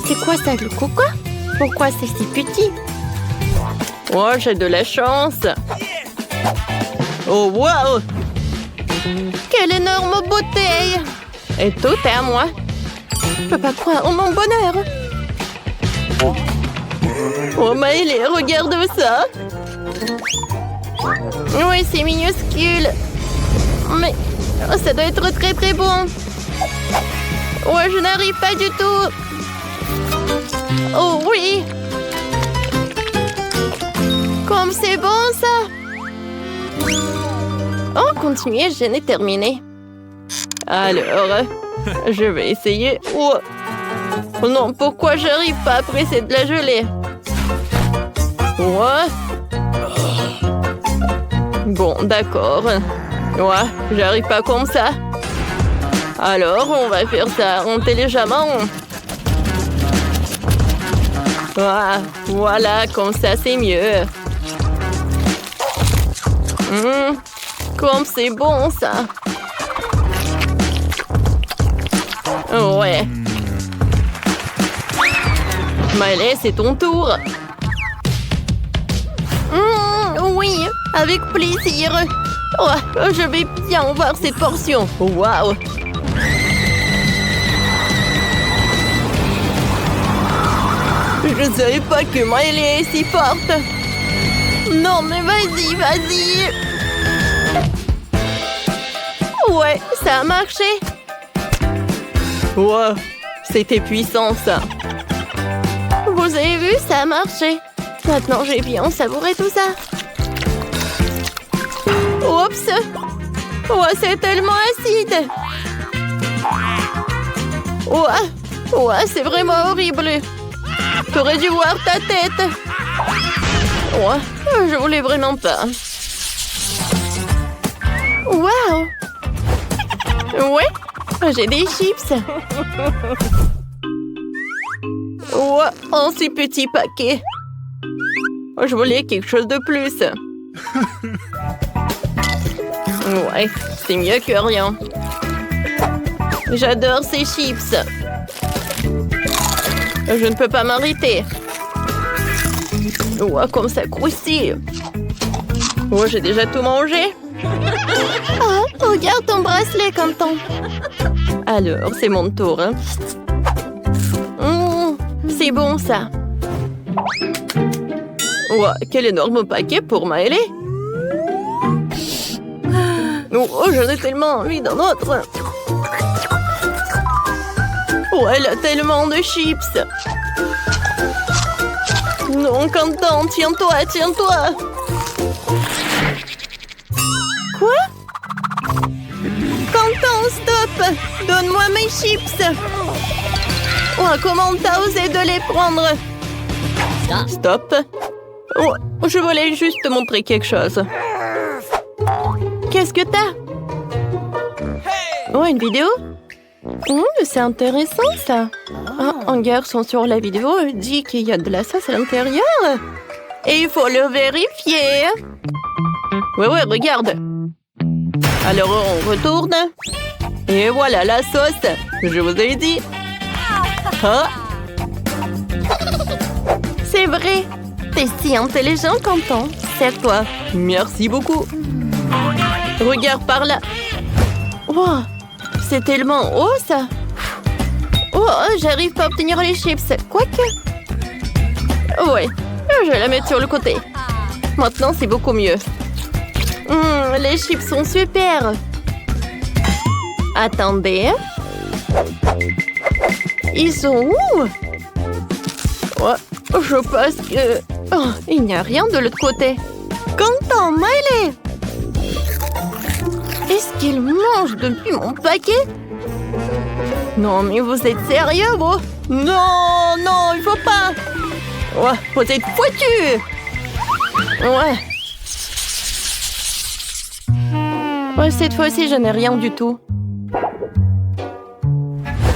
C'est quoi ça, le coco? Pourquoi c'est si petit? Oh, j'ai de la chance. Oh, wow! Quelle énorme bouteille! Et tout est à moi. Je peux pas croire en mon bonheur. Oh, Maëlé, regarde ça! Oui, c'est minuscule. Mais ça doit être très très bon. Ouais, je n'arrive pas du tout. Oh oui! Comme c'est bon ça! Oh, continuez, je n'ai terminé. Alors, je vais essayer. Oh non, pourquoi j'arrive pas à presser de la gelée? Ouais. Bon, d'accord. Ouais, j'arrive pas comme ça. Alors, on va faire ça intelligemment. Voilà, comme ça, c'est mieux. Comme c'est bon, ça. Ouais. Maëlé, c'est ton tour. Oui, avec plaisir. Oh, je vais bien voir cette portion. Waouh. Je ne savais pas que Maëlé est si forte. Non, mais vas-y, vas-y. Ouais, ça a marché. Wow, c'était puissant, ça. Vous avez vu, ça a marché. Maintenant, j'ai bien savouré tout ça. Oups. Oh, c'est tellement acide. Ouais, c'est vraiment horrible. T'aurais dû voir ta tête. Ouais, je voulais vraiment pas. Waouh. Ouais, j'ai des chips. Ouais, un si petit paquet. Je voulais quelque chose de plus. Ouais, c'est mieux que rien. J'adore ces chips. Je ne peux pas m'arrêter. Ouais, comme ça croustille. Ouais, j'ai déjà tout mangé. Oh, regarde ton bracelet, Quentin. Alors, c'est mon tour. Hein. C'est bon, ça. Ouais, quel énorme paquet pour Maëlé. Oh, j'en ai tellement envie d'un autre. Oh, elle a tellement de chips. Non, Quentin, tiens-toi, tiens-toi. Quoi? Quentin, stop! Donne-moi mes chips. Oh, comment t'as osé de les prendre? Stop. Oh, je voulais juste te montrer quelque chose. Qu'est-ce que t'as? Oh, une vidéo? C'est intéressant, ça. Ah, un garçon sur la vidéo dit qu'il y a de la sauce à l'intérieur. Et il faut le vérifier. Ouais, regarde. Alors, on retourne. Et voilà la sauce. Je vous ai dit. Ah. C'est vrai. T'es si intelligent, Quentin. C'est toi. Merci beaucoup. Regarde par là. Wow, c'est tellement haut, ça. Oh, j'arrive pas à obtenir les chips. Quoique. Ouais, je vais la mettre sur le côté. Maintenant, c'est beaucoup mieux. Les chips sont super. Attendez. Ils sont où? Ouais, je pense que... Oh, il n'y a rien de l'autre côté. Quentin, Maëlé! Est-ce qu'il mange depuis mon paquet? Non, mais vous êtes sérieux, bro? Non, non, il faut pas. Ouais, vous êtes foutus. Ouais. Ouais, cette fois-ci, je n'ai rien du tout.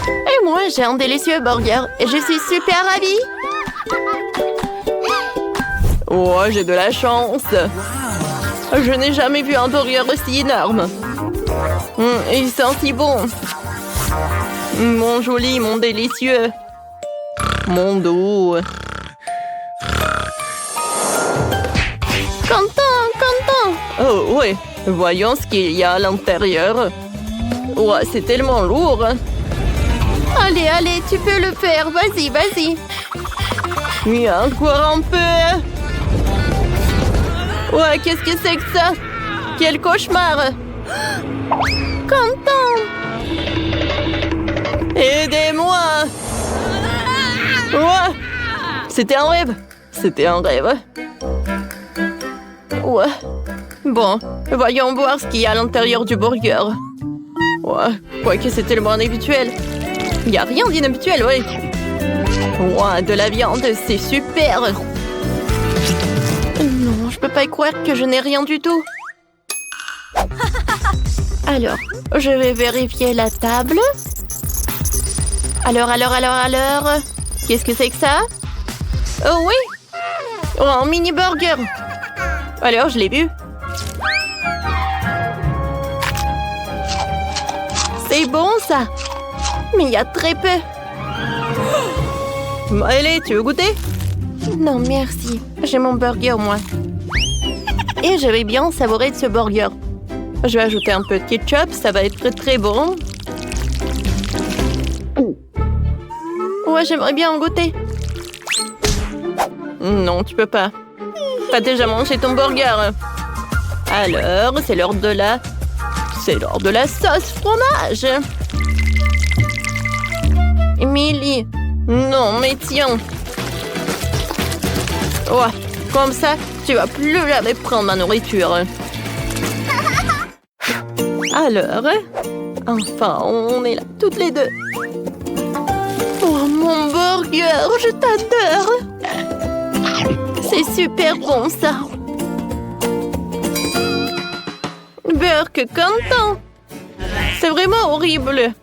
Et moi, j'ai un délicieux burger et je suis super ravie. Oh, j'ai de la chance. Je n'ai jamais vu un burger aussi énorme. Il sent si bon. Mon joli, mon délicieux. Mon dos. Quentin. Oh, ouais. Voyons ce qu'il y a à l'intérieur. Ouais, c'est tellement lourd. Allez, tu peux le faire. Vas-y. Oui, encore un peu. Ouais, qu'est-ce que c'est que ça? Quel cauchemar. Quentin. Aidez-moi. Ouais. C'était un rêve. Ouais. Bon, voyons voir ce qu'il y a à l'intérieur du burger. Ouais, quoique c'est tellement inhabituel. Il n'y a rien d'inhabituel, ouais. Ouais, de la viande, c'est super. Non, je peux pas y croire que je n'ai rien du tout. Alors, je vais vérifier la table. Alors. Qu'est-ce que c'est que ça? Oh oui! Oh, un mini burger. Alors, je l'ai vu. C'est bon, ça. Mais il y a très peu. Allez, tu veux goûter? Non, merci. J'ai mon burger, moi. Et je vais bien savourer de ce burger. Je vais ajouter un peu de ketchup, ça va être très bon. Ouais, j'aimerais bien en goûter. Non, tu peux pas. T'as déjà mangé ton burger. Alors, c'est l'heure de la sauce fromage. Emily. Non, mais tiens. Ouais, comme ça, tu vas plus jamais prendre ma nourriture. Alors, enfin, on est là toutes les deux. Oh, mon burger, je t'adore. C'est super bon, ça. Burger Quentin. C'est vraiment horrible.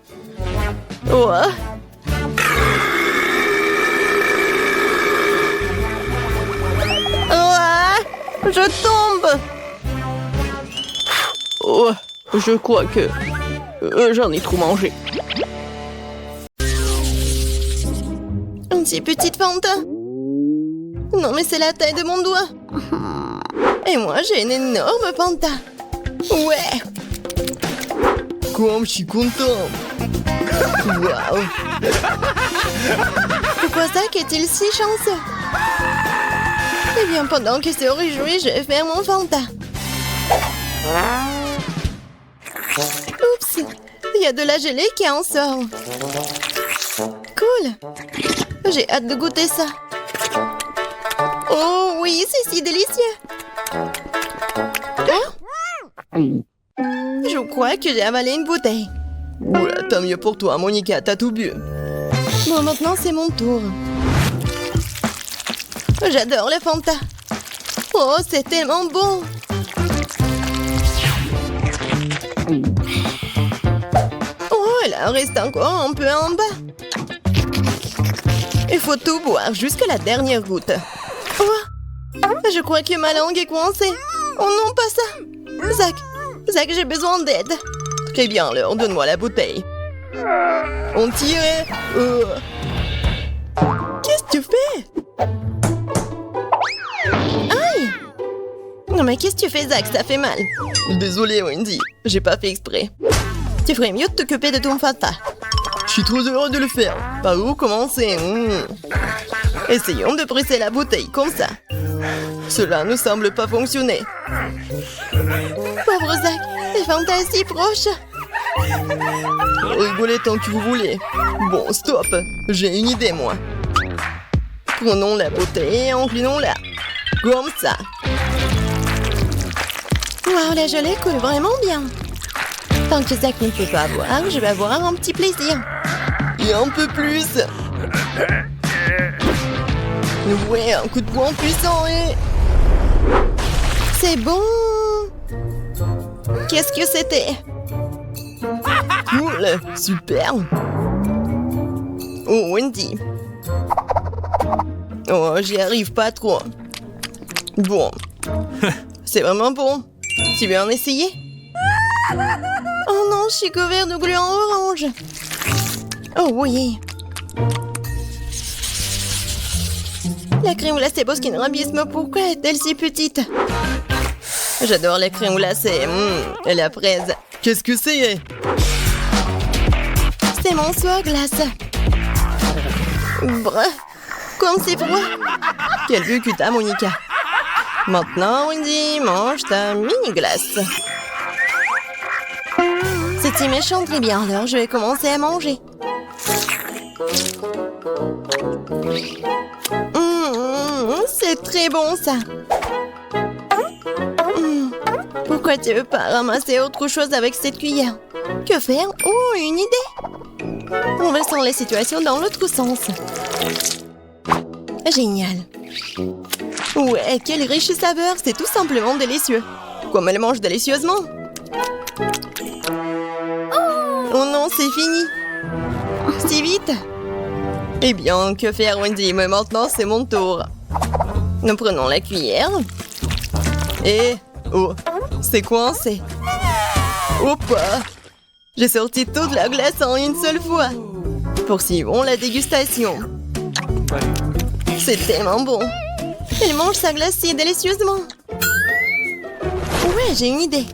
Ouais. Je tombe. Oh, je crois que j'en ai trop mangé. Une si petite Fanta. Non, mais c'est la taille de mon doigt. Et moi, j'ai une énorme Fanta. Ouais. Comme je suis content. Waouh. Pourquoi Zach est-il si chanceux? Eh bien, pendant qu'il se réjouit, je vais faire mon Fanta. Oups, il y a de la gelée qui en sort. Cool. J'ai hâte de goûter ça. Oh oui, c'est si délicieux. Hein? Je crois que j'ai avalé une bouteille. Ouais, tant mieux pour toi, Monica, t'as tout bu. Bon, maintenant c'est mon tour. J'adore le Fanta. Oh, c'est tellement bon. Oh, il en reste encore un peu en bas. Il faut tout boire jusqu'à la dernière goutte. Oh, je crois que ma langue est coincée. Oh non, pas ça. Zach, j'ai besoin d'aide. Très bien, alors, donne-moi la bouteille. On tire. Qu'est-ce que tu fais? Aïe! Non mais qu'est-ce que tu fais, Zach? Ça fait mal. Désolé, Wendy, j'ai pas fait exprès. Tu ferais mieux de t'occuper de ton Fanta. Je suis trop heureux de le faire. Par où commencer? Essayons de presser la bouteille comme ça. Cela ne semble pas fonctionner. Pauvre Zach, le Fanta est si proche. Rigolez tant que vous voulez. Bon, stop. J'ai une idée, moi. Prenons la bouteille et inclinons-la. Comme ça. Waouh, la gelée coule vraiment bien. Tant que Zach ne peut pas boire, je vais avoir un petit plaisir. Et un peu plus. Ouais, un coup de poing puissant et... C'est bon. Qu'est-ce que c'était? Cool, super. Oh, Wendy. Oh, j'y arrive pas trop. Bon. C'est vraiment bon. Tu veux en essayer? Oh non, je suis couvert de gluants orange. Oh oui. La crème glacée Baskin Robbins, mais pourquoi est-elle si petite? J'adore la crème glacée. Et la fraise. Qu'est-ce que c'est? C'est mon soir glace. Bref, comme c'est froid. Quel but que t'as, Monica? Maintenant, Wendy, mange ta mini-glace. C'était méchant, très bien. Alors, je vais commencer à manger. C'est très bon, ça. Pourquoi tu veux pas ramasser autre chose avec cette cuillère? Que faire? Oh, une idée! Renversons les situations dans l'autre sens. Génial. Ouais, quelle riche saveur! C'est tout simplement délicieux. Comme elle mange délicieusement. Oh non, c'est fini. Si vite. Eh bien, que faire, Wendy? Mais maintenant, c'est mon tour. Nous prenons la cuillère. Et... oh, c'est coincé. Oups! J'ai sorti toute la glace en une seule fois. Poursuivons la dégustation. C'est tellement bon. Elle mange sa glace si délicieusement. Ouais, j'ai une idée.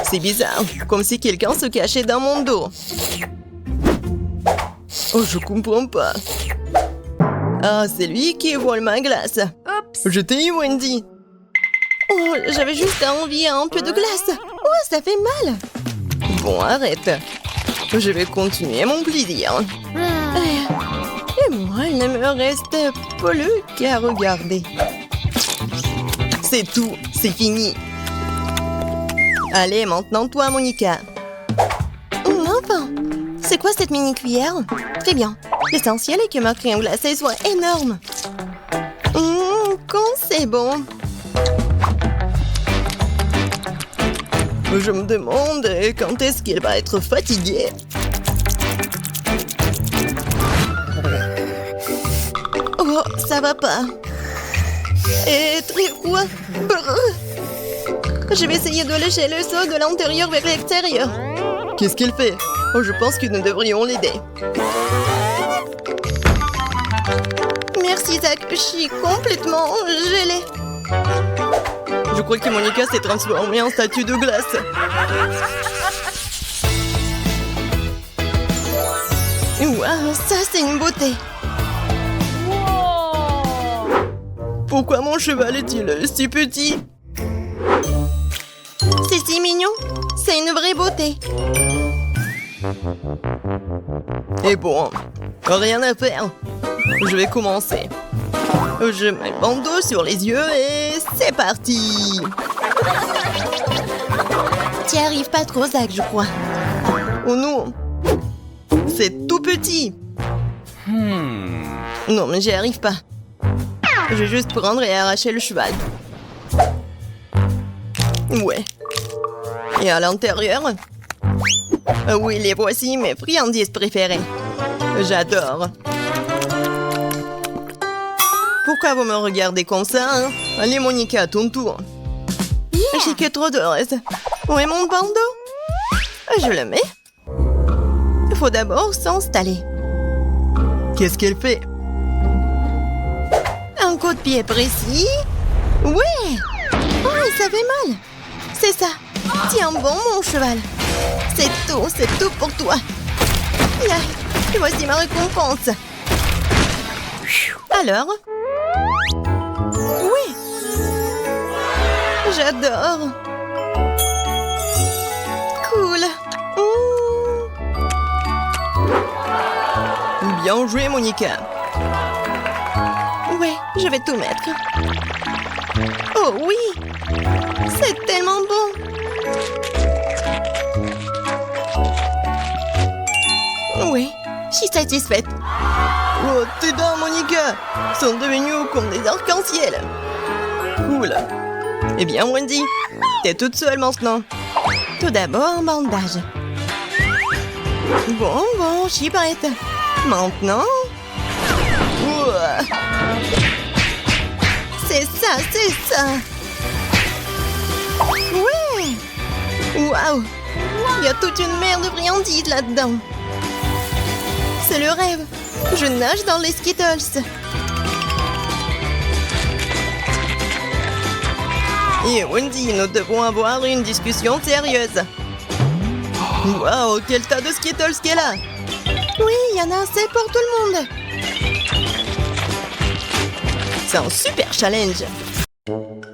C'est bizarre, comme si quelqu'un se cachait dans mon dos. Oh, je comprends pas. Ah, c'est lui qui vole ma glace. Oups. Je t'ai eu, Wendy. Oh, j'avais juste envie un peu de glace. Oh, ça fait mal. Bon, arrête. Je vais continuer mon plaisir. Et moi, il ne me reste plus qu'à regarder. C'est tout, c'est fini. Allez, maintenant toi, Monica. Enfin, c'est quoi cette mini-cuillère? Très bien. L'essentiel est que ma crème glacée soit énorme. Quand c'est bon. Je me demande quand est-ce qu'il va être fatigué. Oh, ça va pas. Et très froid. Je vais essayer de lécher le seau de l'intérieur vers l'extérieur. Qu'est-ce qu'il fait? Oh, je pense que nous devrions l'aider. Merci, Zach. Je suis complètement gelée. Je crois que Monica s'est transformée en statue de glace. Waouh, ça c'est une beauté. Pourquoi mon cheval est-il si petit? C'est si mignon. C'est une vraie beauté. Et bon, rien à faire. Je vais commencer. Je mets le bandeau sur les yeux et c'est parti. Tu n'y arrives pas trop, Zach, je crois. Oh non, c'est tout petit. Non, mais j'y arrive pas. Je vais juste prendre et arracher le cheval. Ouais. Et à l'intérieur? Oui, les voici mes friandises préférées. J'adore. Pourquoi vous me regardez comme ça, hein? Allez, Monica, à ton tour. J'ai que trop de reste. Où est mon bandeau? Je le mets. Il faut d'abord s'installer. Qu'est-ce qu'elle fait? Un coup de pied précis. Ouais! Oh, ça fait mal. C'est ça. Tiens bon, mon cheval. C'est tout pour toi. Et voici ma récompense. Alors? Oui! J'adore. Cool. Bien joué, Monica. Ouais, je vais tout mettre. Oh oui! C'est tellement bon! Oui, je suis satisfaite. Oh, tes dents, Monica, sont devenues comme des arcs-en-ciel. Cool. Eh bien, Wendy, t'es toute seule maintenant. Tout d'abord, un bandage. Bon, je suis prête. Maintenant... Ouah. C'est ça. Ouais! Waouh! Il y a toute une mer de friandises là-dedans. C'est le rêve. Je nage dans les Skittles. Et Wendy, nous devons avoir une discussion sérieuse. Waouh, quel tas de Skittles qu'elle a! Oui, il y en a assez pour tout le monde. C'est un super challenge.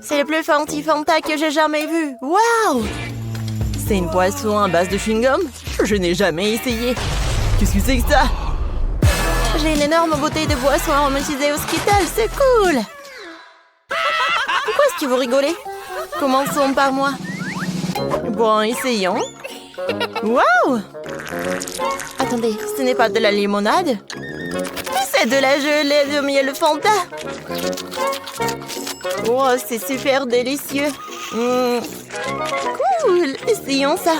C'est le plus fancy Fanta que j'ai jamais vu. Waouh! C'est une boisson à base de chewing-gum? Je n'ai jamais essayé. Qu'est-ce que c'est que ça? J'ai une énorme bouteille de boisson aromatisée au Skittles, c'est cool! Pourquoi est-ce que vous rigolez? Commençons par moi. Bon, essayons. Waouh! Attendez, ce n'est pas de la limonade? C'est de la gelée de miel Fanta. Oh, c'est super délicieux. Cool, essayons ça.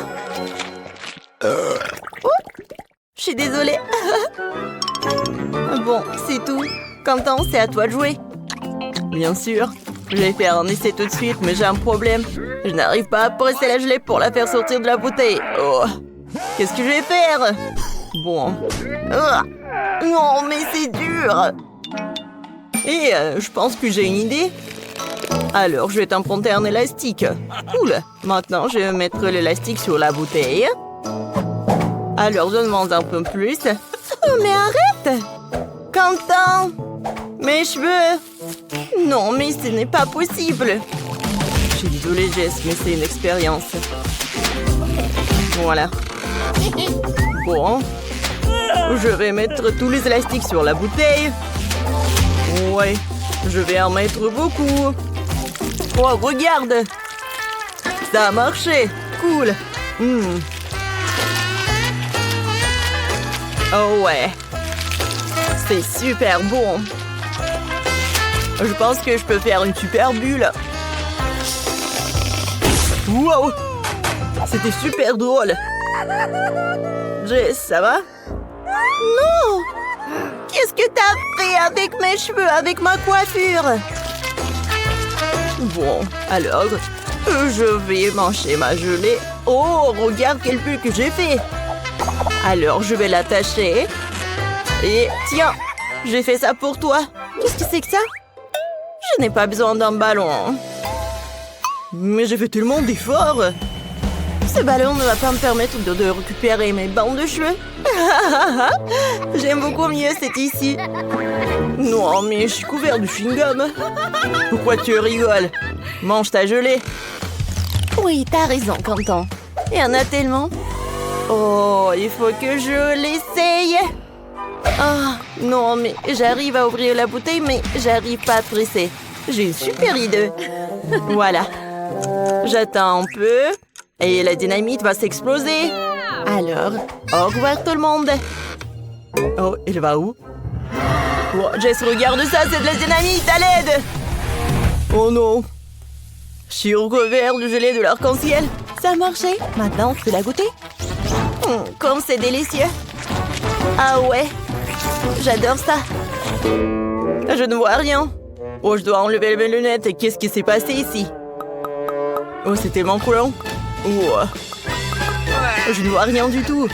Oh, je suis désolée. Bon, c'est tout. Quentin, c'est à toi de jouer. Bien sûr. Je vais faire un essai tout de suite, mais j'ai un problème. Je n'arrive pas à presser la gelée pour la faire sortir de la bouteille. Oh. Qu'est-ce que je vais faire? Bon. Non, mais c'est dur. Et je pense que j'ai une idée. Alors, je vais t'emprunter un élastique. Cool. Maintenant, je vais mettre l'élastique sur la bouteille. Alors, donne-moi un peu plus. Oh, mais arrête! Quentin! Mes cheveux! Non, mais ce n'est pas possible. Je suis désolée, Jess, mais c'est une expérience. Voilà. Bon. Je vais mettre tous les élastiques sur la bouteille. Ouais. Je vais en mettre beaucoup. Oh, regarde! Ça a marché! Cool! Oh ouais! C'est super bon! Je pense que je peux faire une super bulle. Wow! C'était super drôle! Jess, ça va? Non! Qu'est-ce que t'as fait avec mes cheveux, avec ma coiffure? Bon, alors, je vais manger ma gelée. Oh, regarde quelle bulle que j'ai fait. Alors, je vais l'attacher. Et tiens, j'ai fait ça pour toi. Qu'est-ce que c'est que ça? Je n'ai pas besoin d'un ballon. Mais j'ai fait tellement d'efforts. Ce ballon ne va pas me permettre de récupérer mes bandes de cheveux. J'aime beaucoup mieux cette ici. Non, mais je suis couvert de chewing-gum. Pourquoi tu rigoles? Mange ta gelée. Oui, t'as raison, Quentin. Il y en a tellement. Oh, il faut que je l'essaye. Ah, non, mais j'arrive à ouvrir la bouteille, mais j'arrive pas à presser. J'ai une super idée. Voilà. J'attends un peu. Et la dynamite va s'exploser. Alors, au revoir tout le monde. Oh, elle va où? Oh, Jess, regarde ça, c'est de la dynamite, à l'aide! Oh non! Je suis recouvert de gelée de l'arc-en-ciel. Ça a marché. Maintenant, tu peux la goûter? Comme c'est délicieux. Ah ouais, j'adore ça. Je ne vois rien. Oh, je dois enlever mes lunettes. Qu'est-ce qui s'est passé ici? Oh, c'est tellement collant. Oh. Je ne vois rien du tout.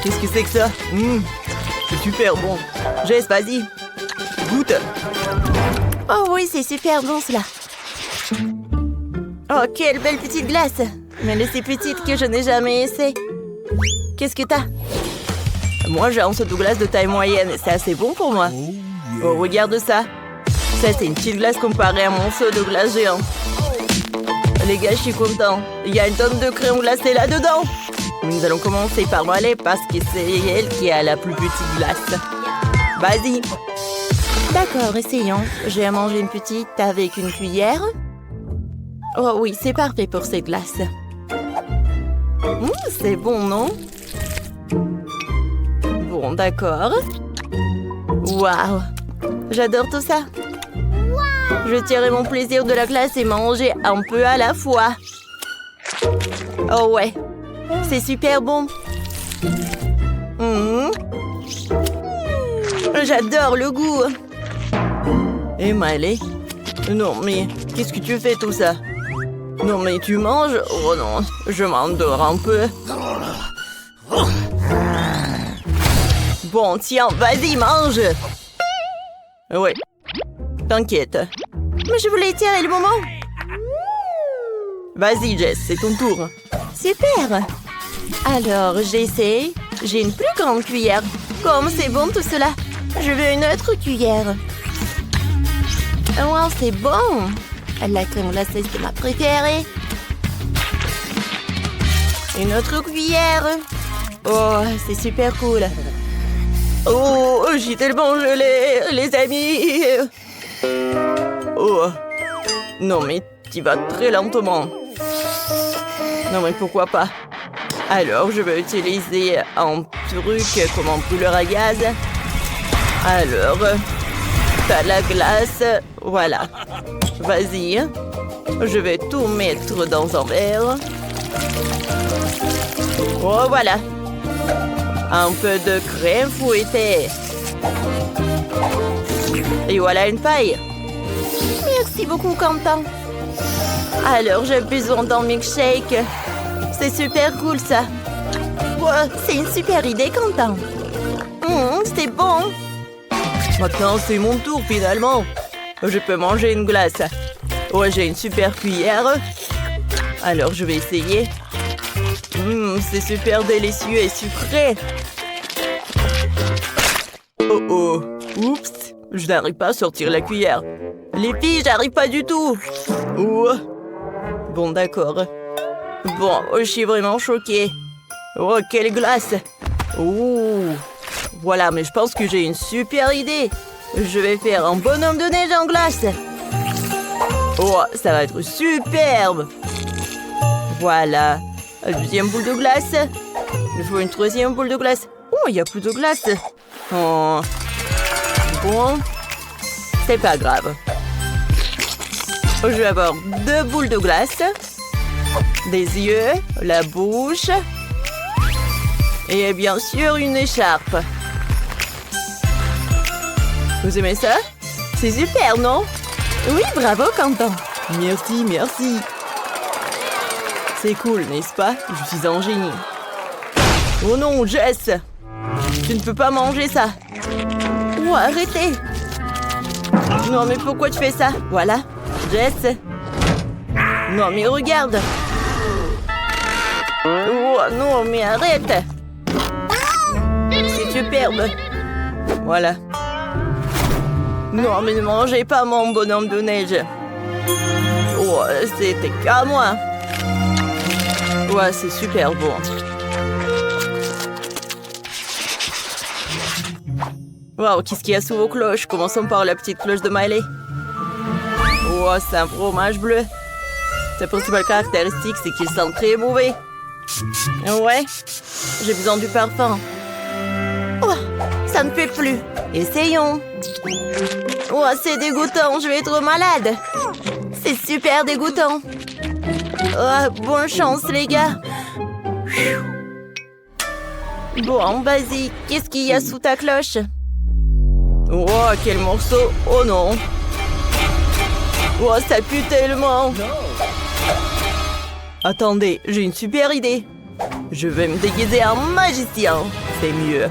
Qu'est-ce que c'est que ça? C'est super bon. Jess, vas-y. Goûte. Oh oui, c'est super bon cela. Oh, quelle belle petite glace. Mais elle est si petite que je n'ai jamais essayé. Qu'est-ce que t'as? Moi, j'ai un seau de glace de taille moyenne. C'est assez bon pour moi. Oh, regarde ça. Ça, c'est une petite glace comparée à mon seau de glace géant. Les gars, je suis content. Il y a une tonne de crème glacée là-dedans. Nous allons commencer par Molly parce que c'est elle qui a la plus petite glace. Vas-y. D'accord, essayons. Je vais manger une petite avec une cuillère. Oh oui, c'est parfait pour cette glace. C'est bon, non? Bon, d'accord. Waouh! J'adore tout ça. Je tirerai mon plaisir de la glace et manger un peu à la fois. Oh ouais, c'est super bon. J'adore le goût. Et Miley? Non, mais qu'est-ce que tu fais tout ça? Non, mais tu manges? Oh non, je m'endors un peu. Bon, tiens, vas-y, mange. Oui, t'inquiète. Mais je voulais tirer le moment. Vas-y, Jess, c'est ton tour. Super. Alors, j'essaie. J'ai une plus grande cuillère. Comme c'est bon tout cela. Je veux une autre cuillère. Wow, c'est bon. La crème glacée, c'est ma préférée. Une autre cuillère. Oh, c'est super cool. Oh, j'ai tellement gelé, les amis. Oh. Non, mais tu vas très lentement. Non, mais pourquoi pas? Alors, je vais utiliser un truc comme un brûleur à gaz. Alors, t'as la glace. Voilà. Vas-y. Je vais tout mettre dans un verre. Oh, voilà. Un peu de crème fouettée. Et voilà une paille. Merci beaucoup, Quentin. Alors, j'ai besoin d'un milkshake. C'est super cool, ça. Ouais, c'est une super idée, Quentin. C'est bon. Maintenant, c'est mon tour, finalement. Je peux manger une glace. Ouais, j'ai une super cuillère. Alors, je vais essayer. C'est super délicieux et sucré. Oh oh. Oups. Je n'arrive pas à sortir la cuillère. Les filles, j'arrive pas du tout. Oh. Bon, d'accord. Bon, je suis vraiment choquée. Oh, quelle glace. Oh. Voilà, mais je pense que j'ai une super idée. Je vais faire un bonhomme de neige en glace. Oh, ça va être superbe. Voilà. Deuxième boule de glace. Il faut une troisième boule de glace. Oh, il n'y a plus de glace. Oh. Bon. C'est pas grave. Je vais avoir 2 boules de glace. Des yeux, la bouche. Et bien sûr, une écharpe. Vous aimez ça? C'est super, non? Oui, bravo, Quentin. Merci, merci. C'est cool, n'est-ce pas? Je suis un génie. Oh non, Jess! Tu ne peux pas manger ça. Oh, arrêtez! Non, mais pourquoi tu fais ça? Voilà. Jess. Non, mais regarde. Oh, non, mais arrête. C'est superbe. Voilà. Non, mais ne mangez pas mon bonhomme de neige. Oh, c'était qu'à moi. Ouais, c'est super bon. Wow, qu'est-ce qu'il y a sous vos cloches? Commençons par la petite cloche de Miley. Oh, c'est un fromage bleu. Sa principale caractéristique, c'est qu'il sent très mauvais. Ouais, j'ai besoin du parfum. Oh, ça ne fait plus. Essayons. Oh, c'est dégoûtant, je vais être malade. C'est super dégoûtant. Oh, bonne chance, les gars. Bon, vas-y, qu'est-ce qu'il y a sous ta cloche? Oh, quel morceau. Oh non. Oh, ça pue tellement. Attendez, j'ai une super idée. Je vais me déguiser en magicien. C'est mieux.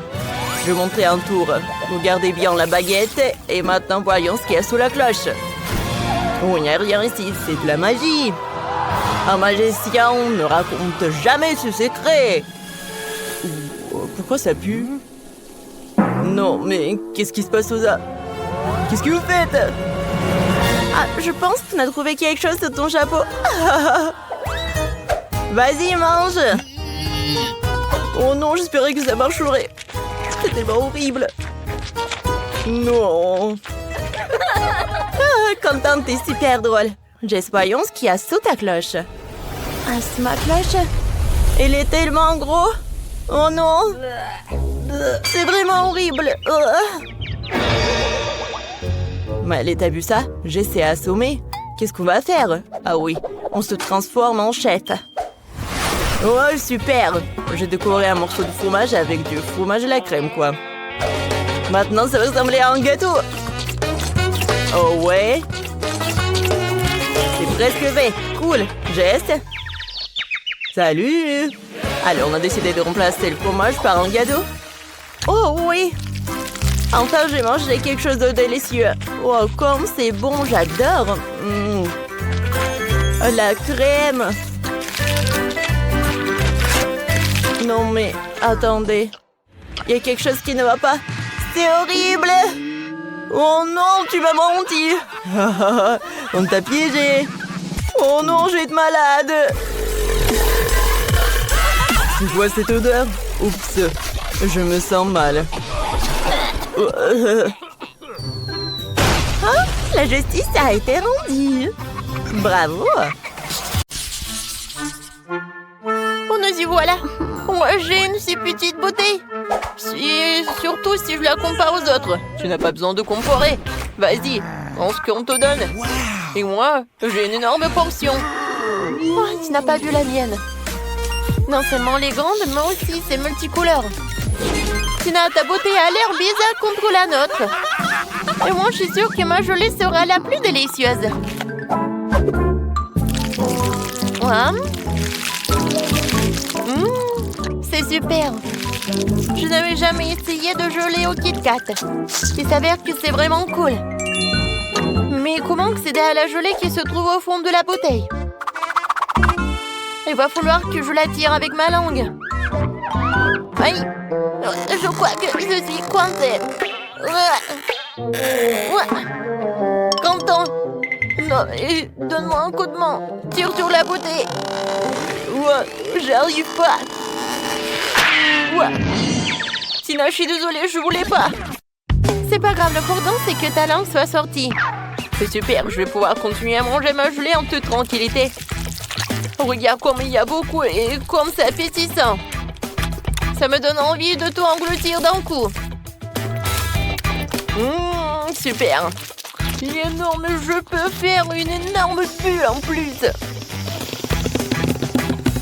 Je vais montrer un tour. Regardez bien la baguette. Et maintenant, voyons ce qu'il y a sous la cloche. Oh, il n'y a rien ici. C'est de la magie. Un magicien ne raconte jamais ses secrets. Pourquoi ça pue? Non, mais qu'est-ce qui se passe aux a... Qu'est-ce que vous faites? Ah, je pense qu'on a trouvé quelque chose sous ton chapeau. Vas-y, mange. Oh non, j'espérais que ça marcherait. C'est tellement horrible. Non. Ah, Quentin, t'es super drôle. Jess, voyons ce qu'il y a sous ta cloche. Ah, c'est ma cloche. Elle est tellement gros. Oh non. C'est vraiment horrible. Mais t'as vu ça? J'essaie à assommer. Qu'est-ce qu'on va faire? Ah oui, on se transforme en chef. Oh, super! J'ai décoré un morceau de fromage avec du fromage à la crème, quoi. Maintenant, ça va ressembler à un gâteau. Oh ouais? C'est presque fait. Cool. Jess? Salut! Alors, on a décidé de remplacer le fromage par un gâteau. Oh oui! Enfin, j'ai mangé quelque chose de délicieux. Oh, comme c'est bon, j'adore. La crème. Non mais, attendez. Il y a quelque chose qui ne va pas. C'est horrible. Oh non, tu m'as menti. On t'a piégé. Oh non, je vais être malade. C'est quoi cette odeur? Oups, je me sens mal. Ah, la justice a été rendue. Bravo. Oh, nous y voilà. Moi, j'ai une si petite beauté. Surtout si je la compare aux autres. Tu n'as pas besoin de comparer. Vas-y, prends ce qu'on te donne. Et moi, j'ai une énorme portion. Oh, tu n'as pas vu la mienne. Non seulement elle est grande, mais aussi c'est multicouleur. Tina, ta beauté a l'air bizarre contre la nôtre. Et moi, je suis sûre que ma gelée sera la plus délicieuse. C'est super. Je n'avais jamais essayé de gelée au Kit Kat. Il s'avère que c'est vraiment cool. Mais comment accéder à la gelée qui se trouve au fond de la bouteille? Il va falloir que je la tire avec ma langue. Aïe! Je crois que je suis coincée. Quentin! Non, donne-moi un coup de main. Tire sur la bouteille. J'arrive pas. Tina, je suis désolée, je voulais pas. C'est pas grave, l'important c'est que ta langue soit sortie. C'est super, je vais pouvoir continuer à manger ma gelée en toute tranquillité. Regarde comme il y a beaucoup et comme c'est appétissant. Ça me donne envie de tout engloutir d'un coup. Super. Il est énorme, je peux faire une énorme bulle en plus.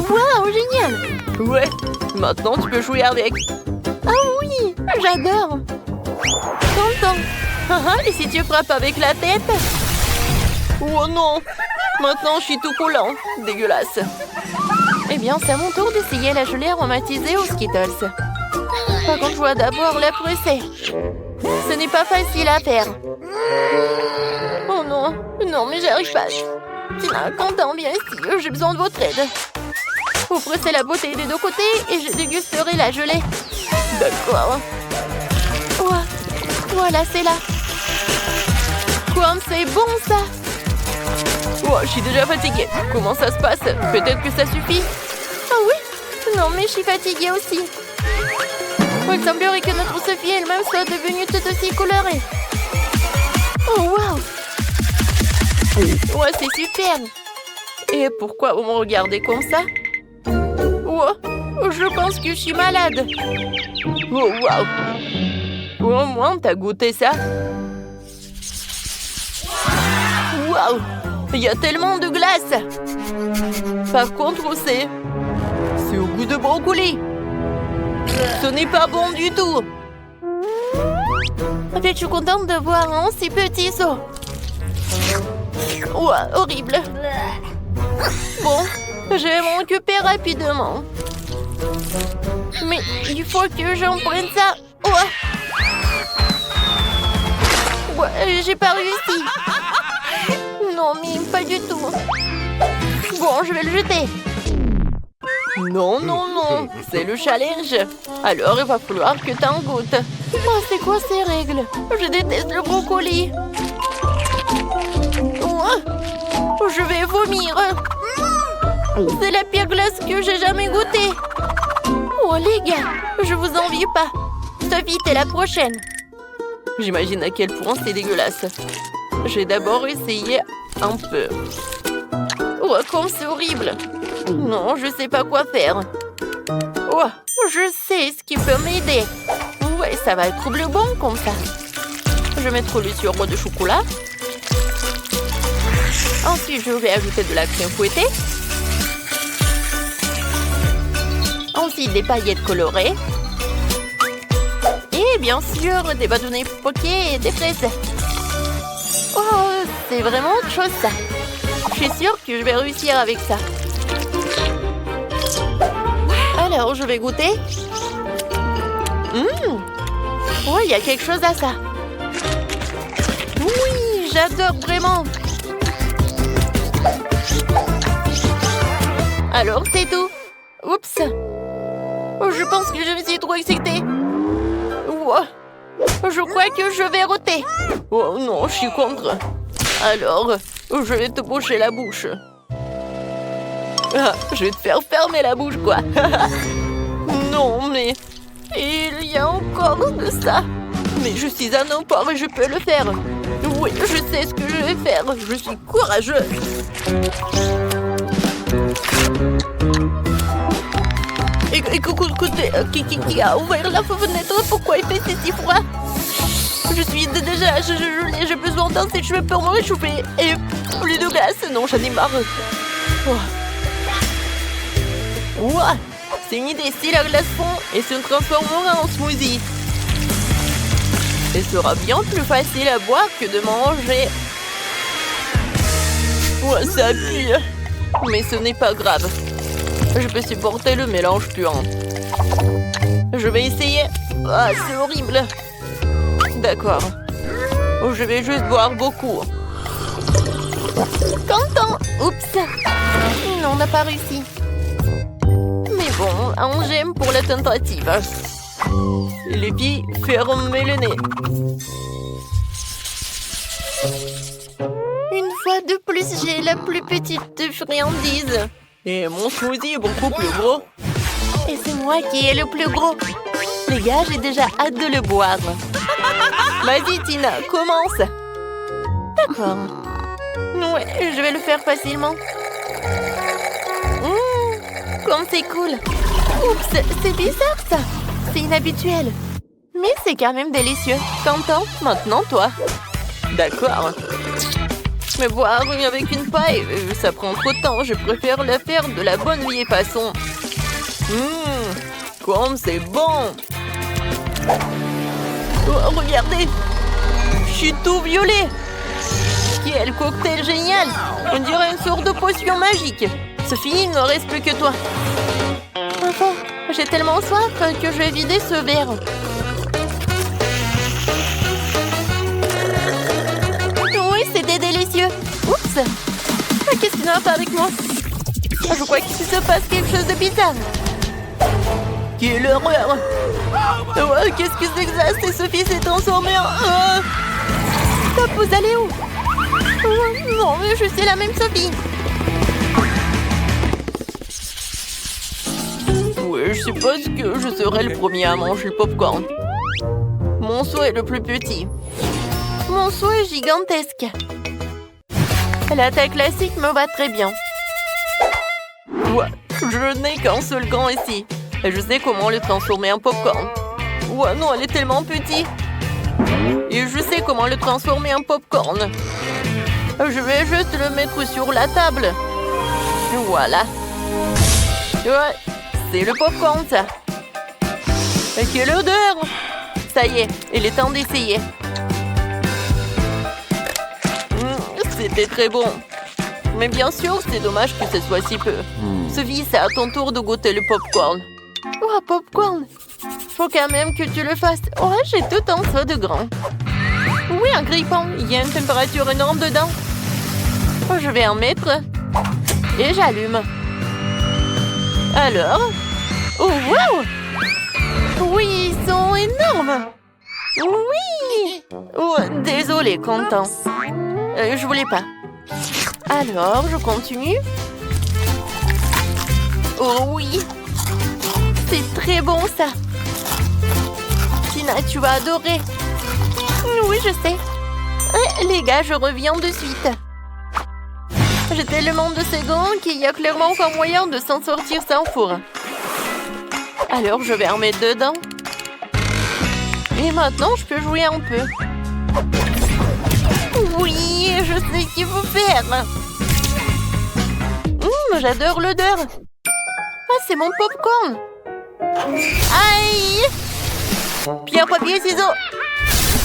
Waouh, génial. Ouais, maintenant tu peux jouer avec. Ah oui, j'adore. Content. Et si tu frappes avec la tête? Oh non. Maintenant, je suis tout collant. Dégueulasse. Eh bien, c'est à mon tour d'essayer la gelée aromatisée aux Skittles. Par contre, je dois d'abord la presser. Ce n'est pas facile à faire. Oh non. Non, mais j'arrive pas. Tina, Quentin, viens ici. J'ai besoin de votre aide. Vous pressez la bouteille des deux côtés et je dégusterai la gelée. D'accord. Voilà, c'est là. Comme c'est bon, ça. Je suis déjà fatiguée. Comment ça se passe? Peut-être que ça suffit? Ah oui? Non, mais je suis fatiguée aussi. Il semblerait que notre Sophie elle-même soit devenue toute aussi colorée. Oh, waouh! Ouais, c'est super. Et pourquoi vous me regardez comme ça? Je pense que je suis malade. Oh, waouh! Au moins, t'as goûté ça? Waouh! Il y a tellement de glace. Par contre, c'est au goût de brocoli. Ce n'est pas bon du tout. Je suis contente de voir un si petit seau. Horrible. Bon, je vais m'en occuper rapidement. Mais il faut que j'en prenne ça. J'ai pas réussi. Non, mais pas du tout. Bon, je vais le jeter. Non, non, non. C'est le challenge. Alors, il va falloir que t'en goûtes. C'est quoi ces règles? Je déteste le brocoli. Je vais vomir. C'est la pire glace que j'ai jamais goûtée. Les gars, je vous envie pas. Sophie, t'es la prochaine. J'imagine à quel point c'est dégueulasse. Je vais d'abord essayer un peu. Comme c'est horrible. Non, je sais pas quoi faire. Je sais ce qui peut m'aider. Ouais, ça va être le bon comme ça. Je vais mettre le sirop de chocolat. Ensuite, je vais ajouter de la crème fouettée. Ensuite, des paillettes colorées. Et bien sûr, des bâtonnets poqués et des fraises. C'est vraiment autre chose ça. Je suis sûre que je vais réussir avec ça. Alors, je vais goûter. Il y a quelque chose à ça. Oui, j'adore vraiment. Alors, c'est tout. Oups. Oh, je pense que je suis trop excitée. Ouah. Je crois que je vais roter. Oh non, je suis contre. Alors, je vais te boucher la bouche. Ah, je vais te faire fermer la bouche, quoi. Non, mais il y a encore de ça. Mais je suis un emport et je peux le faire. Oui, je sais ce que je vais faire. Je suis courageux. Écoutez, qui a ouvert la fenêtre? Pourquoi il fait si froid? Je suis déjà gelée, j'ai besoin d'un sèche-cheveux pour me réchauffer. Et plus de glace, non, j'en ai marre. Ouah, c'est une idée, si la glace fond et se transformera en smoothie. Et sera bien plus facile à boire que de manger. Ouah, ça pue. Mais ce n'est pas grave. Je peux supporter le mélange puant. Je vais essayer. Ah, c'est horrible. D'accord. Je vais juste boire beaucoup. Content. Oups. Non, on n'a pas réussi. Mais bon, un j'aime pour la tentative. Les filles, fermez le nez. Une fois de plus, j'ai la plus petite friandise. Et mon smoothie est beaucoup plus gros. Et c'est moi qui ai le plus gros. Les gars, j'ai déjà hâte de le boire. Vas-y, Tina, commence. D'accord. Ouais, je vais le faire facilement. Comme c'est cool. Oups, c'est bizarre ça. C'est inhabituel. Mais c'est quand même délicieux. T'entends? Maintenant, toi. D'accord. Mais boire avec une paille, ça prend trop de temps. Je préfère la faire de la bonne vieille façon. Comme c'est bon. Oh, regardez. Je suis tout violet. Quel cocktail génial. On dirait une sorte de potion magique. Sophie, il ne reste plus que toi. Enfin, j'ai tellement soif que je vais vider ce verre. Oui, c'était délicieux. Oups. Qu'est-ce qui ne va pas avec moi? Je crois qu'il se passe quelque chose de bizarre. Quelle horreur. Qu'est-ce que c'est que ça? C'est Sophie s'est transformée en... Top, vous allez où? Non, mais je suis la même Sophie. Oui, je suppose que je serai le premier à manger le popcorn. Mon seau est le plus petit. Mon seau est gigantesque. La taille classique me va très bien. Ouais, je n'ai qu'un seul gant ici. Et je sais comment le transformer en popcorn. Ouais, non, elle est tellement petite. Et je sais comment le transformer en popcorn. Je vais juste le mettre sur la table. Voilà. Ouais, c'est le popcorn, ça. Quelle odeur! Ça y est, il est temps d'essayer. C'était très bon. Mais bien sûr, c'est dommage que ce soit si peu. Sophie, c'est à ton tour de goûter le popcorn. Oh, popcorn! Faut quand même que tu le fasses. Oh, j'ai tout en ça de grand. Oui, un grille-pain. Il y a une température énorme dedans. Oh, je vais en mettre. Et j'allume. Alors? Oh, wow! Oui, ils sont énormes. Oui! Oh, désolé, content. Je voulais pas. Alors, je continue. Oh oui! C'est très bon, ça. Tina, tu vas adorer. Oui, je sais. Les gars, je reviens de suite. J'ai tellement de secondes qu'il y a clairement aucun moyen de s'en sortir sans four. Alors, je vais en mettre dedans. Et maintenant, je peux jouer un peu. Oui, je sais ce qu'il faut faire. J'adore l'odeur. Ah, c'est mon popcorn. Aïe! Pierre, papier, ciseaux.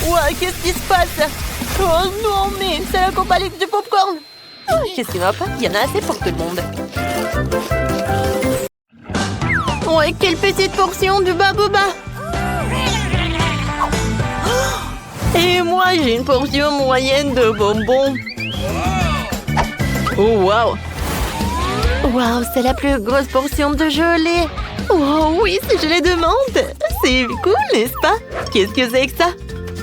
Ouah, qu'est-ce qui se passe? Oh non, mais c'est la compagnie du popcorn. Qu'est-ce qui va pas? Il y en a assez pour tout le monde. Ouais, quelle petite portion de baboba. Et moi, j'ai une portion moyenne de bonbons. Oh, wow! Waouh, c'est la plus grosse portion de gelée. Oh oui, c'est gelée de menthe. C'est cool, n'est-ce pas? Qu'est-ce que c'est que ça?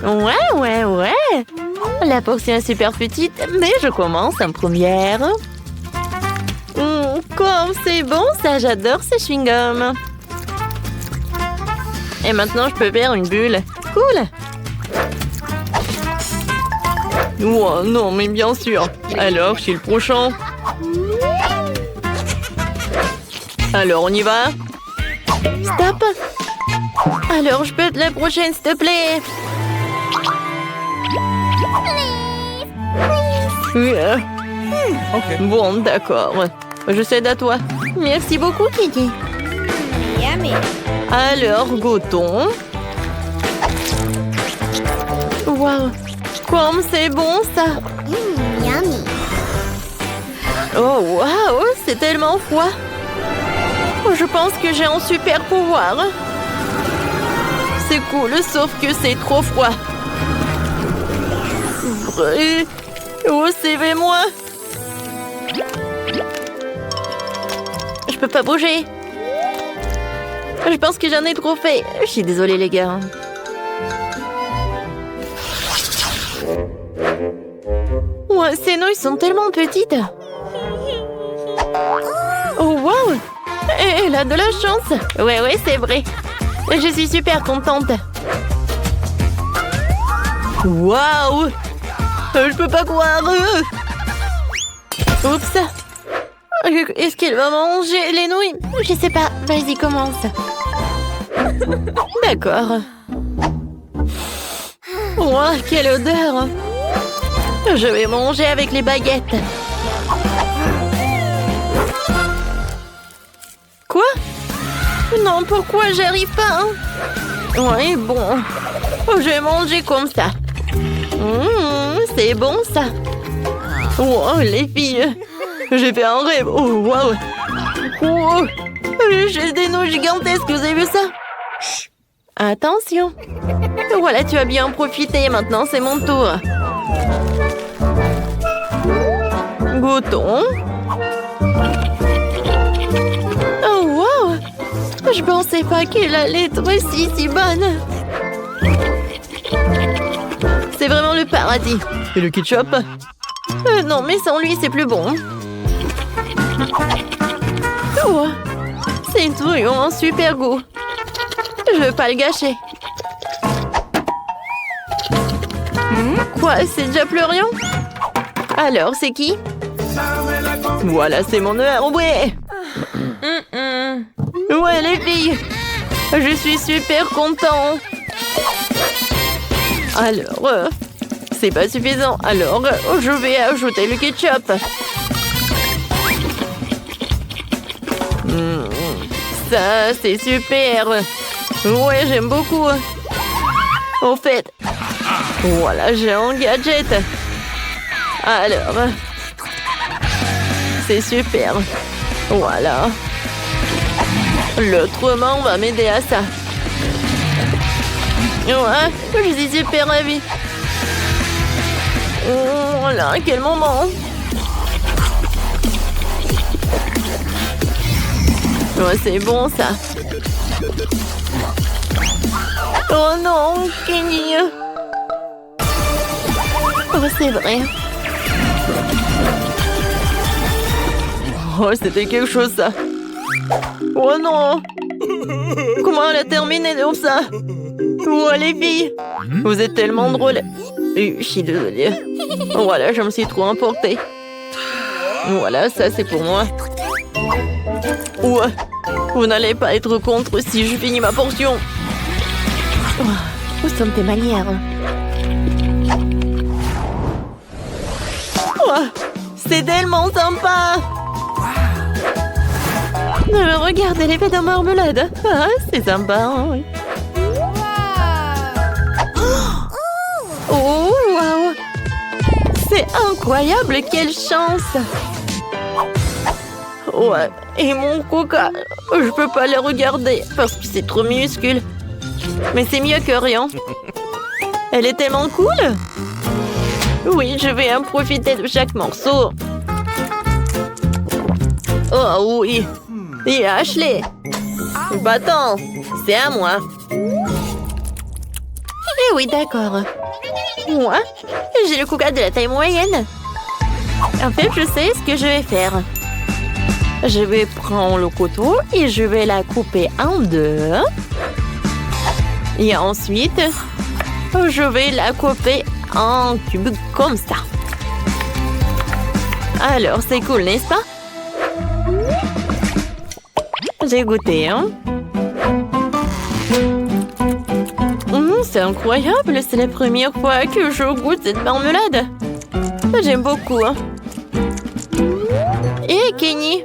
Ouais. La portion est super petite, mais je commence en première. Comme c'est bon, ça, j'adore ces chewing-gums. Et maintenant, je peux faire une bulle. Cool. Oh non, mais bien sûr. Alors, je suis le prochain. Alors, on y va? Stop. Alors, je peux être la prochaine, s'il te plaît? Ok. Bon, d'accord. Je cède à toi. Merci beaucoup, Kiki. Alors, goûtons. Waouh, comme c'est bon, ça. Oh, waouh, c'est tellement froid. Je pense que j'ai un super pouvoir. C'est cool, sauf que c'est trop froid. Oh, suivez-moi. Je peux pas bouger. Je pense que j'en ai trop fait. Je suis désolée, les gars. Ouais, ces nouilles sont tellement petites. Oh, wow. Elle a de la chance. Ouais, c'est vrai. Je suis super contente. Waouh. Je peux pas croire. Oups. Est-ce qu'elle va manger les nouilles? Je sais pas. Vas-y, commence. D'accord. Wow, quelle odeur. Je vais manger avec les baguettes. Quoi? Non, pourquoi j'arrive pas? Ouais, bon. Je vais manger comme ça. C'est bon, ça. Wow, les filles. J'ai fait un rêve. Oh, wow. Oh, j'ai des nouilles gigantesques. Vous avez vu ça? Chut. Attention. Voilà, tu as bien profité. Maintenant, c'est mon tour. Goûtons. Oh, wow. Je pensais pas qu'elle allait être si bonne. C'est vraiment le paradis. Et le ketchup? Non, mais sans lui, c'est plus bon. Oh, ces nouilles ont un super goût. Je veux pas le gâcher. Quoi, c'est déjà plus rien? Alors, c'est qui? Voilà, c'est mon heure, ouais. Ouais, les filles. Je suis super content. Alors, c'est pas suffisant. Alors, je vais ajouter le ketchup. Ça, c'est super. Ouais, j'aime beaucoup. Au fait, voilà, j'ai un gadget. Alors, c'est super. Voilà. L'autre main va m'aider à ça. Ouais, je suis super ravie. Oh là, quel moment. Ouais, c'est bon, ça. Oh non, Kenny. Oh, c'est vrai. Oh, c'était quelque chose, ça. Oh non. Comment elle a terminé comme ça? Oh, les filles. Vous êtes tellement drôles. Je suis désolée. Voilà, je me suis trop emportée. Voilà, ça, c'est pour moi. Ouais. Vous n'allez pas être contre si je finis ma portion. Oh, où sont tes manières? Oh, c'est tellement sympa. Regardez l'effet de marmelade. Ah, c'est sympa, hein, oui. Oh, wow. C'est incroyable, quelle chance. Ouais, et mon coca, je peux pas le regarder parce que c'est trop minuscule. Mais c'est mieux que rien. Elle est tellement cool. Oui, je vais en profiter de chaque morceau. Oh oui. Et Ashley. Battant, c'est à moi. Eh oui, d'accord. Moi, j'ai le Kuka de la taille moyenne. En fait, je sais ce que je vais faire. Je vais prendre le couteau et je vais la couper en deux. Et ensuite, je vais la couper en cubes comme ça. Alors, c'est cool, n'est-ce pas? J'ai goûté, hein? C'est incroyable, c'est la première fois que je goûte cette marmelade. J'aime beaucoup. Hé, Kenny,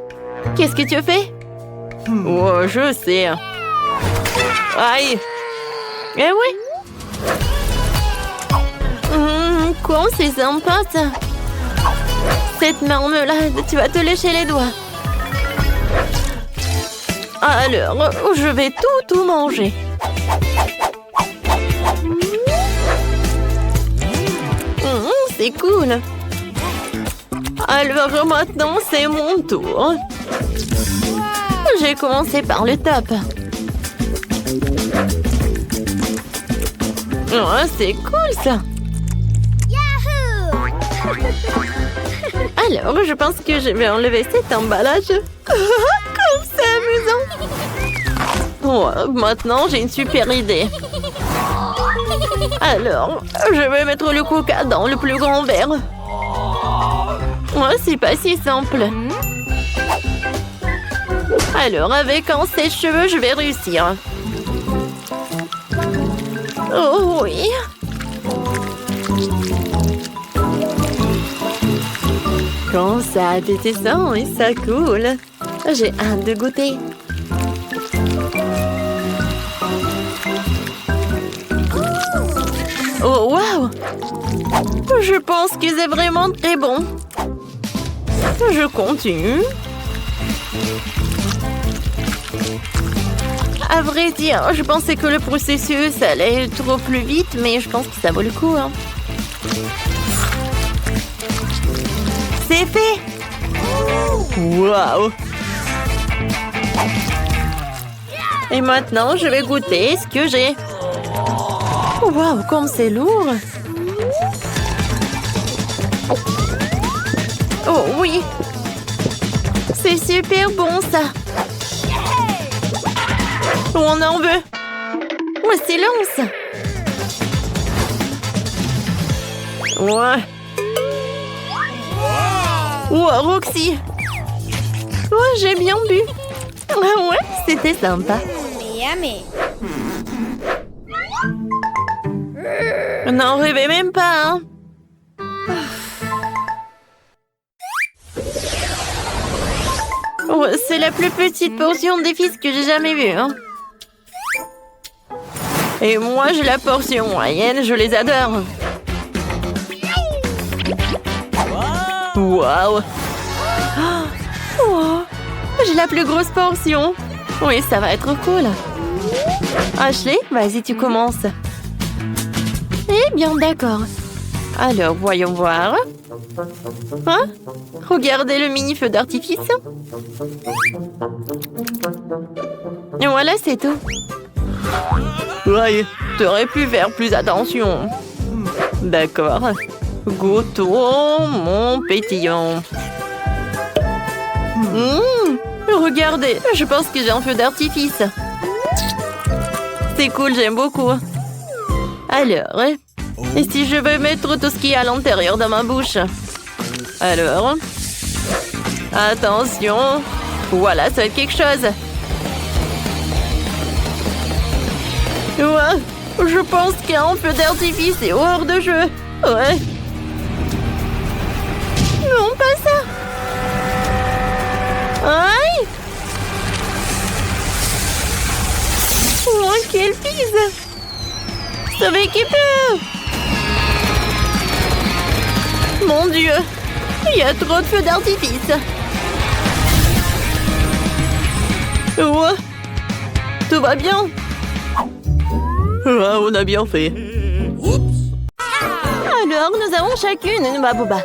qu'est-ce que tu fais? Oh, je sais. Aïe. Eh oui. Quoi, c'est sympa, ça. Cette marmelade, tu vas te lécher les doigts. Alors, je vais tout manger. C'est cool. Alors maintenant, c'est mon tour. J'ai commencé par le top. Oh, c'est cool, ça. Alors, je pense que je vais enlever cet emballage. Comme c'est amusant. Oh, maintenant, j'ai une super idée. Alors, je vais mettre le Kuka dans le plus grand verre. Oh, c'est pas si simple. Alors, avec un sèche-cheveux, je vais réussir. Oh oui. Quand ça descend et ça coule. J'ai hâte de goûter. Oh, waouh! Je pense que c'est vraiment très bon. Je continue. À vrai dire, je pensais que le processus allait trop plus vite, mais je pense que ça vaut le coup. Hein. C'est fait! Waouh! Et maintenant, je vais goûter ce que j'ai. Waouh, comme c'est lourd! Oh oui! C'est super bon, ça! On en veut! Oh, silence! Ouais! Oh, Roxy! Oh, j'ai bien bu! Ah ouais, c'était sympa! N'en rêvez même pas, hein! Oh, c'est la plus petite portion d'épices que j'ai jamais vue, hein! Et moi, j'ai la portion moyenne, je les adore! Waouh! Oh, j'ai la plus grosse portion! Oui, ça va être cool! Ashley, vas-y, tu commences! Eh bien, d'accord. Alors, voyons voir. Hein? Regardez le mini-feu d'artifice. Et voilà, c'est tout. Ouais, t'aurais pu faire plus attention. D'accord. Goûtons mon pétillant. Regardez, je pense que j'ai un feu d'artifice. C'est cool, j'aime beaucoup. Alors, et si je veux mettre tout ce qui est à l'intérieur de ma bouche? Alors, attention, voilà, ça va être quelque chose. Ouais, je pense qu'un feu d'artifice est hors de jeu. Ouais. Non, pas ça. Aïe. Oh, quelle pise. Sauvez qui peut. Mon Dieu, il y a trop de feux d'artifice. Ouais. Tout va bien. Ah, on a bien fait. Alors, nous avons chacune une babouba.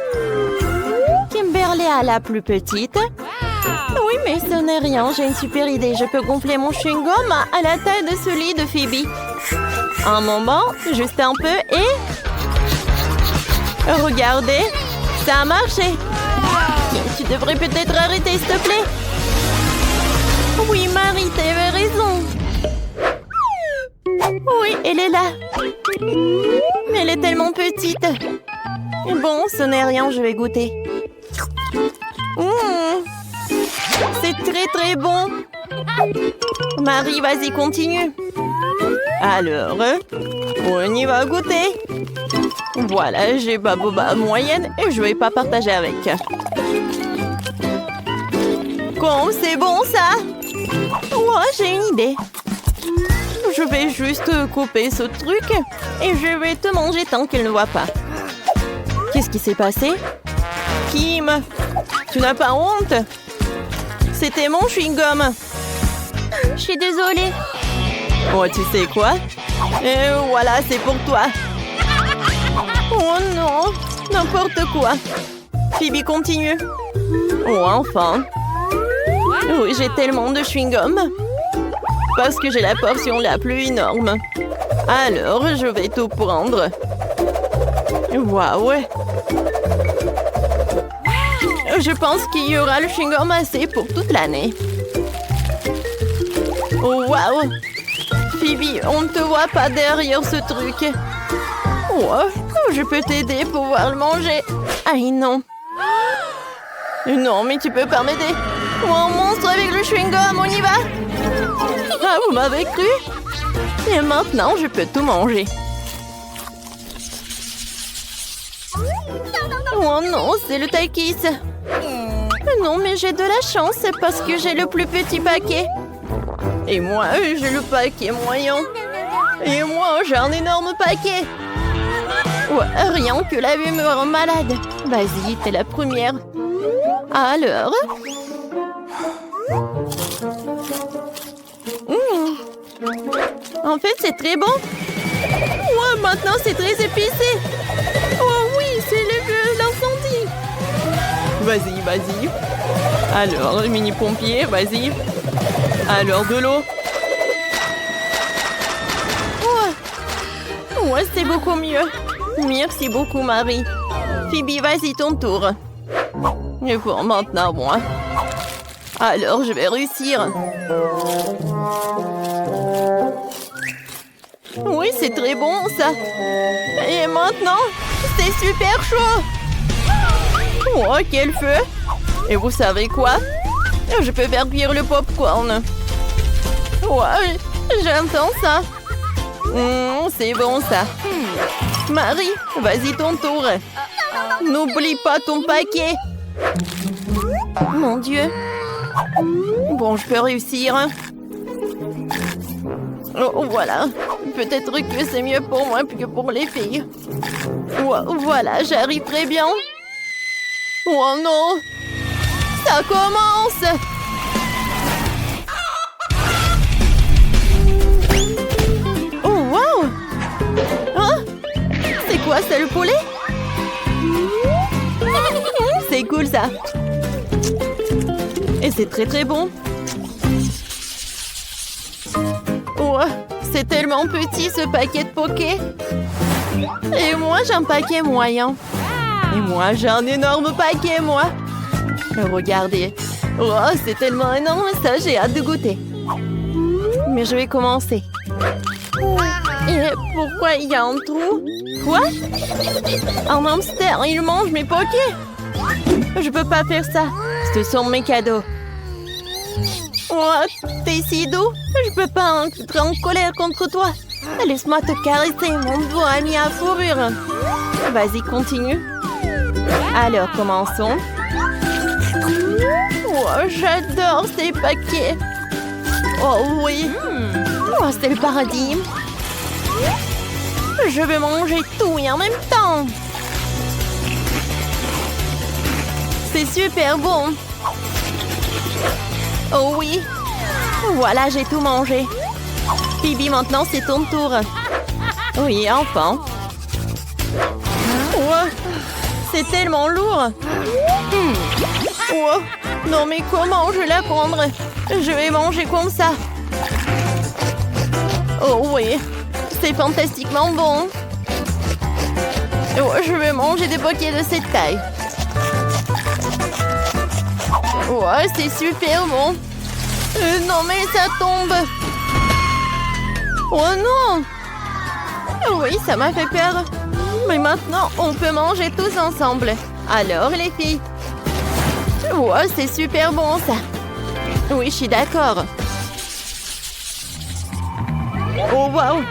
Kimberly a la plus petite. Oui, mais ce n'est rien, j'ai une super idée. Je peux gonfler mon chewing-gum à la taille de celui de Phoebe. Un moment, juste un peu et... Regardez, ça a marché. Tu devrais peut-être arrêter, s'il te plaît. Oui, Marie, t'avais raison. Oui, elle est là. Mais elle est tellement petite. Bon, ce n'est rien, je vais goûter. C'est très très bon. Marie, vas-y, continue. Alors, on y va goûter. Voilà, j'ai ma boba moyenne et je vais pas partager avec. Comme c'est bon ça. Ouais, j'ai une idée. Je vais juste couper ce truc et je vais te manger tant qu'elle ne voit pas. Qu'est-ce qui s'est passé? Kim, tu n'as pas honte? C'était mon chewing-gum. Je suis désolée. Oh, tu sais quoi? Et voilà, c'est pour toi. Oh non, n'importe quoi. Phoebe, continue. Oh, enfin. Oui, j'ai tellement de chewing-gum. Parce que j'ai la portion la plus énorme. Alors, je vais tout prendre. Waouh! Je pense qu'il y aura le chewing-gum assez pour toute l'année. Oh, waouh! Phoebe, on ne te voit pas derrière ce truc. Oh, je peux t'aider pour pouvoir le manger. Aïe, non. Non, mais tu peux pas m'aider. Oh, un monstre avec le chewing-gum, on y va? Ah, vous m'avez cru? Et maintenant, je peux tout manger. Oh non, c'est le Takis. Non, mais j'ai de la chance, c'est parce que j'ai le plus petit paquet. Et moi, j'ai le paquet moyen. Et moi, j'ai un énorme paquet. Ouais, rien que la vue me rend malade. Vas-y, t'es la première. Alors? En fait, c'est très bon. Ouais, maintenant, c'est très épicé. Oh oui, c'est l'incendie. Vas-y, vas-y. Alors, le mini-pompier, vas-y. Alors, de l'eau. Ouais, c'est beaucoup mieux. Merci beaucoup, Marie. Phoebe, vas-y, ton tour. Et bon, maintenant, moi. Alors, je vais réussir. Oui, c'est très bon, ça. Et maintenant, c'est super chaud. Oh, quel feu. Et vous savez quoi? Je peux faire cuire le popcorn. Ouais, j'entends ça. C'est bon, ça. Marie, vas-y, ton tour. N'oublie pas ton paquet. Mon Dieu. Bon, je peux réussir. Oh, voilà. Peut-être que c'est mieux pour moi que pour les filles. Voilà, j'arrive très bien. Oh non! Ça commence! Oh, wow! Hein? C'est quoi, c'est le poulet? C'est cool, ça. Et c'est très très bon. Oh, c'est tellement petit ce paquet de poké. Et moi, j'ai un paquet moyen. Et moi, j'ai un énorme paquet, moi. Regardez. Oh, c'est tellement énorme, ça, j'ai hâte de goûter. Mais je vais commencer. Et pourquoi il y a un trou? Quoi? Un hamster, il mange mes pokés. Je peux pas faire ça. Ce sont mes cadeaux. Oh, t'es si doux. Je peux pas être en colère contre toi. Laisse-moi te caresser, mon doigt ami à fourrure. Vas-y, continue. Alors, commençons. Oh, j'adore ces paquets. Oh oui. Oh, c'est le paradis. Je vais manger tout et en même temps. C'est super bon. Oh oui. Voilà, j'ai tout mangé. Phoebe, maintenant, c'est ton tour. Oui, enfin. Oh, c'est tellement lourd. Oh, Non mais comment je la prendre? Je vais manger comme ça. Oh oui, c'est fantastiquement bon. Oh, je vais manger des paquets de cette taille. Ouais, c'est super bon. Non mais ça tombe. Oh non. Oui, ça m'a fait peur. Mais maintenant, on peut manger tous ensemble. Alors les filles. Ouais, c'est super bon ça. Oui, je suis d'accord. Oh wow.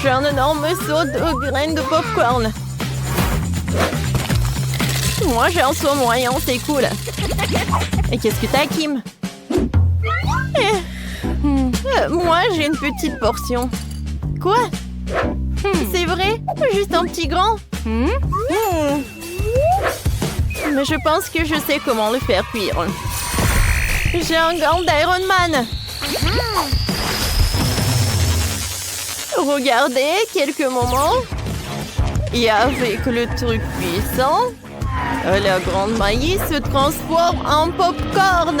J'ai un énorme seau de graines de popcorn. Moi, j'ai un seau moyen, c'est cool. Et qu'est-ce que t'as, Kim? Moi, j'ai une petite portion. Quoi? C'est vrai? Juste un petit grand? Mais je pense que je sais comment le faire cuire. J'ai un gant d'Iron Man. Regardez, quelques moments. Et avec le truc puissant, la grande maïs se transforme en popcorn.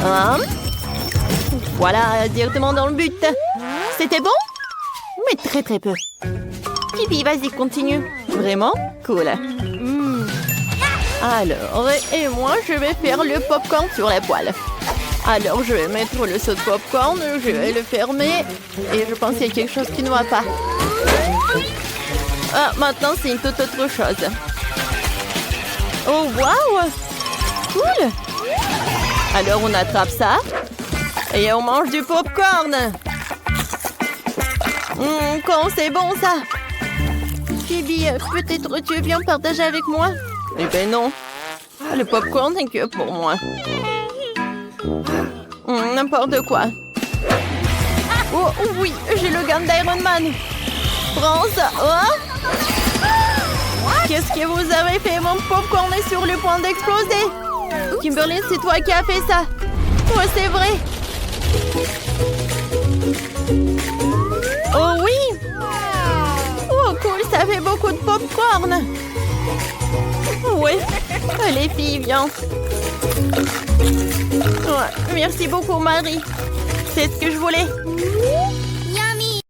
Hein? Voilà, directement dans le but. C'était bon? Mais très très peu. Pipi, vas-y, continue. Vraiment? Cool. Alors, et moi, je vais faire le popcorn sur la poêle. Alors, je vais mettre le seau de popcorn, je vais le fermer. Et je pense qu'il y a quelque chose qui ne va pas. Ah, maintenant, c'est une toute autre chose. Oh, waouh! Cool! Alors, on attrape ça. Et on mange du popcorn. Quand c'est bon, ça. Phoebe, peut-être tu veux bien partager avec moi? Eh ben non. Le popcorn n'est que pour moi. N'importe quoi. Oh oui, j'ai le gant d'Iron Man. Prends ça. Oh. Qu'est-ce que vous avez fait? Mon popcorn est sur le point d'exploser. Kimberly, c'est toi qui as fait ça. Oh, c'est vrai. Oh oui. Oh cool, ça fait beaucoup de popcorn. Oui, les filles, viens. Ouais, merci beaucoup, Marie. C'est ce que je voulais.